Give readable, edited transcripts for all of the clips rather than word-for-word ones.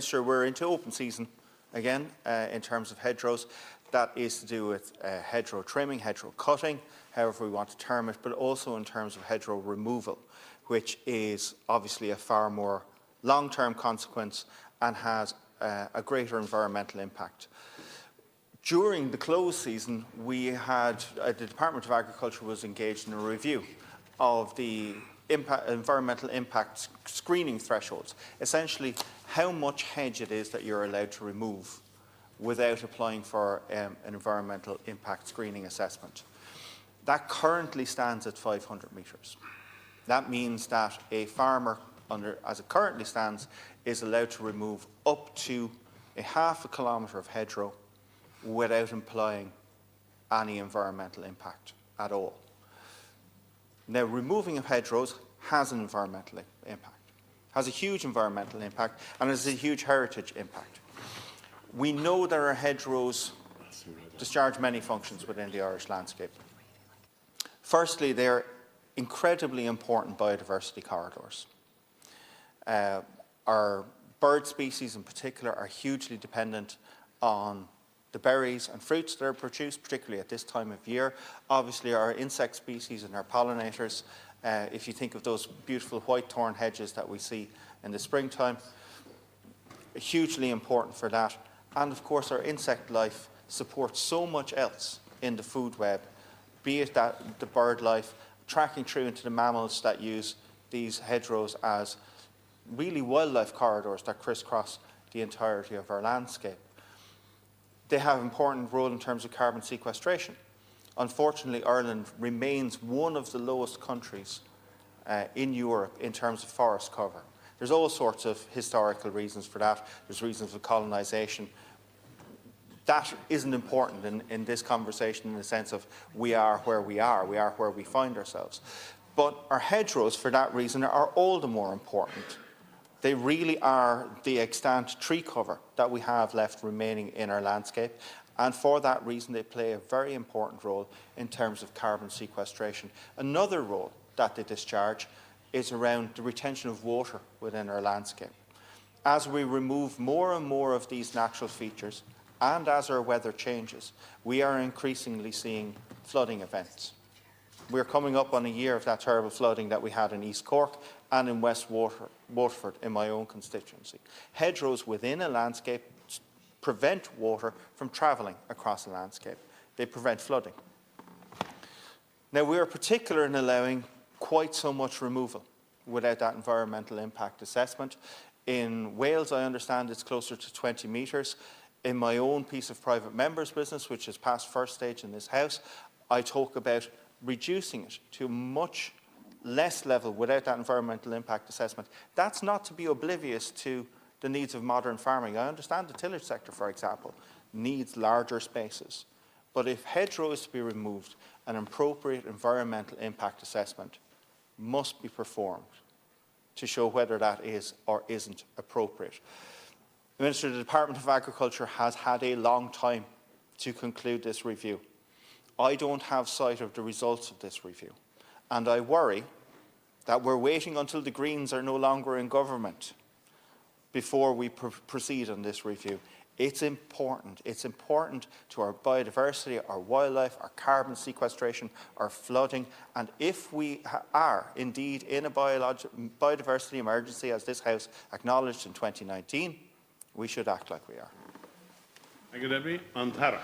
Sure, we're into open season again in terms of hedgerows. That is to do with hedgerow trimming, hedgerow cutting, however we want to term it, but also in terms of hedgerow removal, which is obviously a far more long-term consequence and has a greater environmental impact. During the close season, we had the Department of Agriculture was engaged in a review of the environmental impact screening thresholds, essentially how much hedge it is that you're allowed to remove without applying for an environmental impact screening assessment. That currently stands at 500 metres. That means that a farmer, as it currently stands, is allowed to remove up to a half a kilometre of hedgerow without implying any environmental impact at all. Now, removing of hedgerows has an environmental impact, has a huge environmental impact, and has a huge heritage impact. We know that our hedgerows discharge many functions within the Irish landscape. Firstly, they're incredibly important biodiversity corridors. Our bird species in particular are hugely dependent on the berries and fruits that are produced, particularly at this time of year. Obviously, our insect species and our pollinators, if you think of those beautiful white thorn hedges that we see in the springtime, hugely important for that. And of course, our insect life supports so much else in the food web, be it that the bird life, tracking through into the mammals that use these hedgerows as really wildlife corridors that crisscross the entirety of our landscape. They have an important role in terms of carbon sequestration. Unfortunately, Ireland remains one of the lowest countries in Europe in terms of forest cover. There's all sorts of historical reasons for that. There's reasons of colonisation. That isn't important in this conversation in the sense of we are where we find ourselves. But our hedgerows, for that reason, are all the more important. They really are the extant tree cover that we have left remaining in our landscape, and for that reason they play a very important role in terms of carbon sequestration. Another role that they discharge is around the retention of water within our landscape. As we remove more and more of these natural features, and as our weather changes, we are increasingly seeing flooding events. We're coming up on a year of that terrible flooding that we had in East Cork and in West Waterford in my own constituency. Hedgerows within a landscape prevent water from travelling across the landscape. They prevent flooding. Now, we are particular in allowing quite so much removal without that environmental impact assessment. In Wales, I understand it's closer to 20 metres. In my own piece of private members' business, which is past first stage in this House, I talk about reducing it to a much less level without that environmental impact assessment. That's not to be oblivious to the needs of modern farming. I understand the tillage sector, for example, needs larger spaces. But if hedgerow is to be removed, an appropriate environmental impact assessment must be performed to show whether that is or isn't appropriate. Minister, the Department of Agriculture has had a long time to conclude this review. I don't have sight of the results of this review, and I worry that we're waiting until the Greens are no longer in government before we proceed on this review. It's important. It's important to our biodiversity, our wildlife, our carbon sequestration, our flooding, and if we are indeed in a biodiversity emergency, as this House acknowledged in 2019, we should act like we are. Thank you, Deputy. On Tara.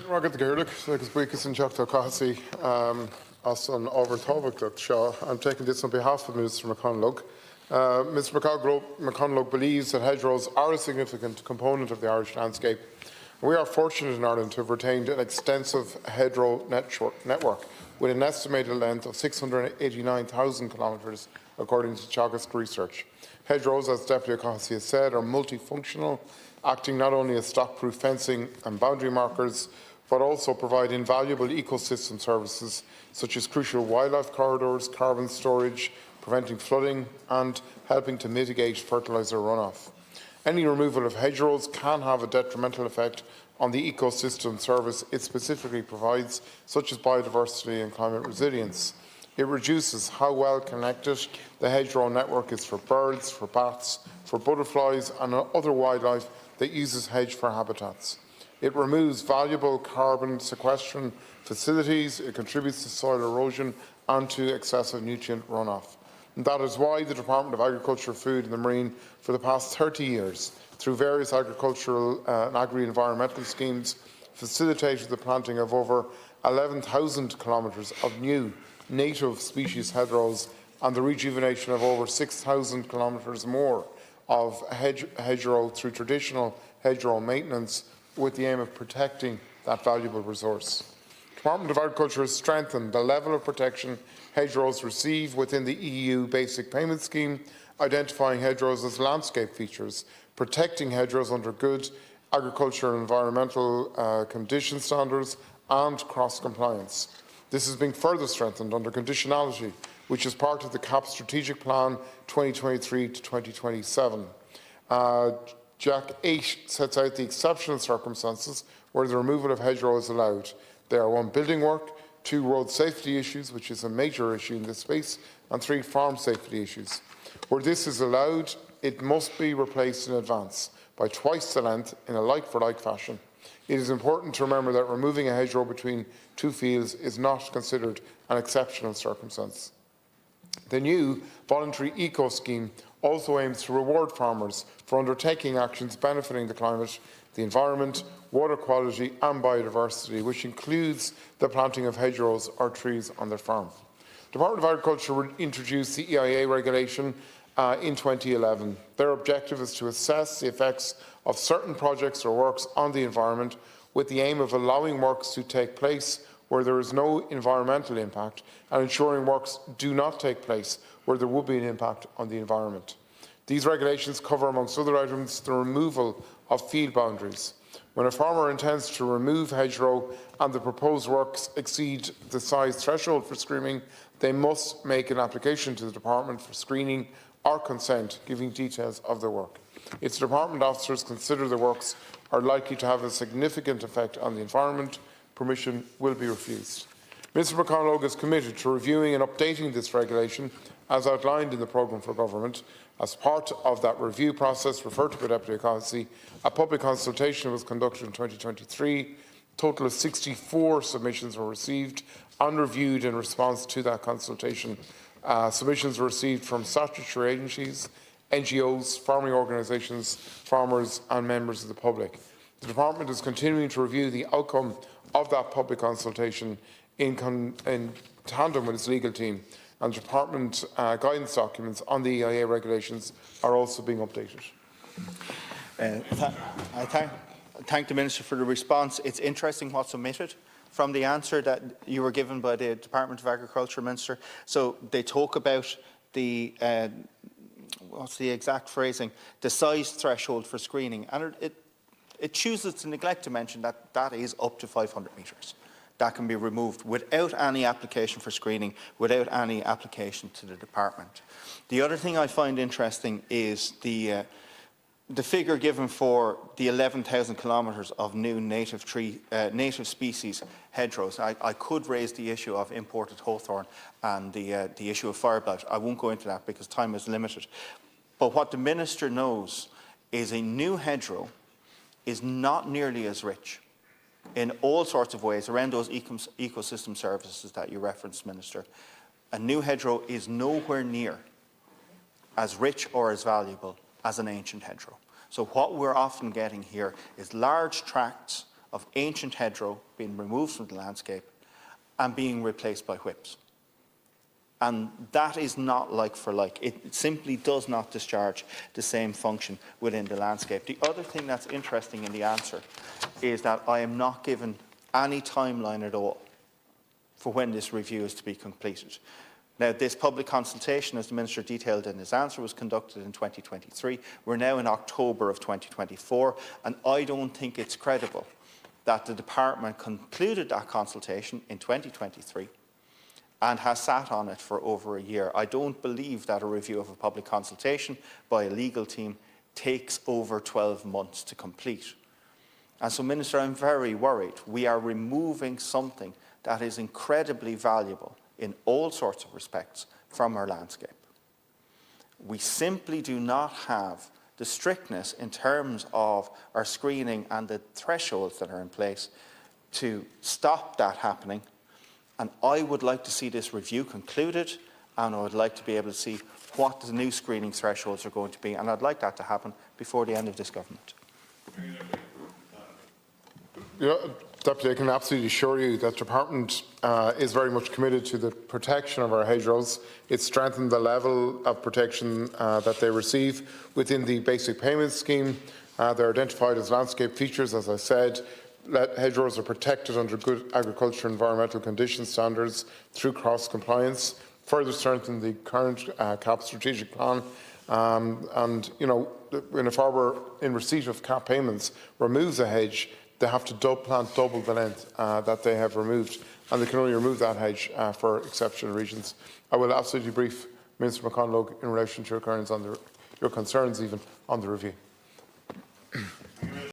Ragad Gaelic, agus buchas in Teachta Casi, as an overthovig Shaw. I'm taking this on behalf of Minister McConalogue. Mr McConalogue believes that hedgerows are a significant component of the Irish landscape. We are fortunate in Ireland to have retained an extensive hedgerow network with an estimated length of 689,000 kilometres, according to Teagasc research. Hedgerows, as Deputy O'Cahcy has said, are multifunctional, acting not only as stock-proof fencing and boundary markers, but also provide invaluable ecosystem services such as crucial wildlife corridors, carbon storage, preventing flooding and helping to mitigate fertiliser runoff. Any removal of hedgerows can have a detrimental effect on the ecosystem service it specifically provides, such as biodiversity and climate resilience. It reduces how well connected the hedgerow network is for birds, for bats, for butterflies and other wildlife that uses hedge for habitats. It removes valuable carbon sequestration facilities, it contributes to soil erosion and to excessive nutrient runoff. And that is why the Department of Agriculture, Food and the Marine, for the past 30 years, through various agricultural and agri-environmental schemes, facilitated the planting of over 11,000 kilometres of new native species hedgerows and the rejuvenation of over 6,000 kilometres more of hedgerow through traditional hedgerow maintenance with the aim of protecting that valuable resource. The Department of Agriculture has strengthened the level of protection hedgerows receive within the EU Basic Payment Scheme, identifying hedgerows as landscape features, protecting hedgerows under good agricultural and environmental condition standards and cross-compliance. This is being further strengthened under conditionality, which is part of the CAP Strategic Plan 2023 to 2027. JAC 8 sets out the exceptional circumstances where the removal of hedgerow is allowed. They are 1. Building work, 2. Road safety issues, which is a major issue in this space, and 3. Farm safety issues. Where this is allowed, it must be replaced in advance by twice the length in a like-for-like fashion. It is important to remember that removing a hedgerow between 2 fields is not considered an exceptional circumstance. The new voluntary eco scheme also aims to reward farmers for undertaking actions benefiting the climate, the environment, water quality and biodiversity, which includes the planting of hedgerows or trees on their farm. The Department of Agriculture introduced the EIA regulation in 2011. Their objective is to assess the effects of certain projects or works on the environment with the aim of allowing works to take place where there is no environmental impact and ensuring works do not take place where there would be an impact on the environment. These regulations cover, amongst other items, the removal of field boundaries. When a farmer intends to remove hedgerow and the proposed works exceed the size threshold for screening, they must make an application to the Department for screening or consent, giving details of their work. If the Department officers consider the works are likely to have a significant effect on the environment, permission will be refused. Mr McConnell is committed to reviewing and updating this regulation as outlined in the programme for government. As part of that review process referred to by Deputy O'Connell, a public consultation was conducted in 2023. A total of 64 submissions were received and reviewed in response to that consultation. Submissions were received from statutory agencies, NGOs, farming organisations, farmers and members of the public. The Department is continuing to review the outcome of that public consultation in tandem with its legal team, and Department guidance documents on the EIA regulations are also being updated. I thank the Minister for the response. It's interesting what's omitted from the answer that you were given by the Department of Agriculture, Minister. So they talk about the, what's the exact phrasing, the size threshold for screening, and it chooses to neglect to mention that that is up to 500 metres. That can be removed without any application for screening, without any application to the department. The other thing I find interesting is the figure given for the 11,000 kilometres of new native species hedgerows. I could raise the issue of imported hawthorn and the issue of fireblight. I won't go into that because time is limited. But what the Minister knows is a new hedgerow is not nearly as rich in all sorts of ways around those ecosystem services that you referenced, Minister. A new hedgerow is nowhere near as rich or as valuable as an ancient hedgerow. So what we're often getting here is large tracts of ancient hedgerow being removed from the landscape and being replaced by whips. And that is not like for like. It simply does not discharge the same function within the landscape. The other thing that's interesting in the answer is that I am not given any timeline at all for when this review is to be completed. Now, this public consultation, as the Minister detailed in his answer, was conducted in 2023. We're now in October of 2024, and I don't think it's credible that the Department concluded that consultation in 2023 and has sat on it for over a year. I don't believe that a review of a public consultation by a legal team takes over 12 months to complete. And so, Minister, I'm very worried. We are removing something that is incredibly valuable in all sorts of respects from our landscape. We simply do not have the strictness in terms of our screening and the thresholds that are in place to stop that happening. And I would like to see this review concluded, and I would like to be able to see what the new screening thresholds are going to be, and I'd like that to happen before the end of this government. Yeah, Deputy, I can absolutely assure you that the Department is very much committed to the protection of our hedgerows. It's strengthened the level of protection that they receive within the basic payment scheme. They're identified as landscape features, as I said. Hedgerows are protected under good agriculture and environmental condition standards through cross-compliance. Further strengthen the current CAP strategic plan. And, you know, when a farmer in receipt of CAP payments removes a hedge, they have to plant double the length that they have removed, and they can only remove that hedge for exceptional regions. I will absolutely brief Minister McConalogue in relation to your concerns even on the review.